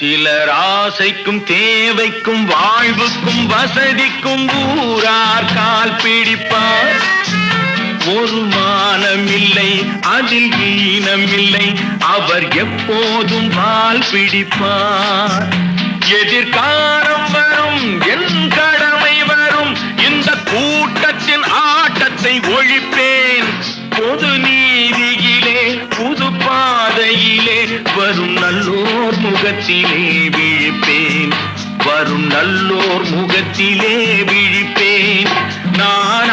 சிலர் ஆசைக்கும் தேவைக்கும் வாழ்வுக்கும் வசதிக்கும் ஊரார் கால் பிடிப்பார். ஒரு மானமில்லை அதில் ஈனமில்லை, அவர் எப்போதும் வால் பிடிப்பார். எதிர்காலம் வரும் என் கடமை வரும், இந்த கூட்டத்தின் ஆட்டத்தை ஒழிப்பேன். பொது நீதியிலே புது பாதையிலே வரும் நல்லோர் முகத்திலே விழிப்பேன். வரும் நல்லோர் முகத்திலே விழிப்பேன். நான்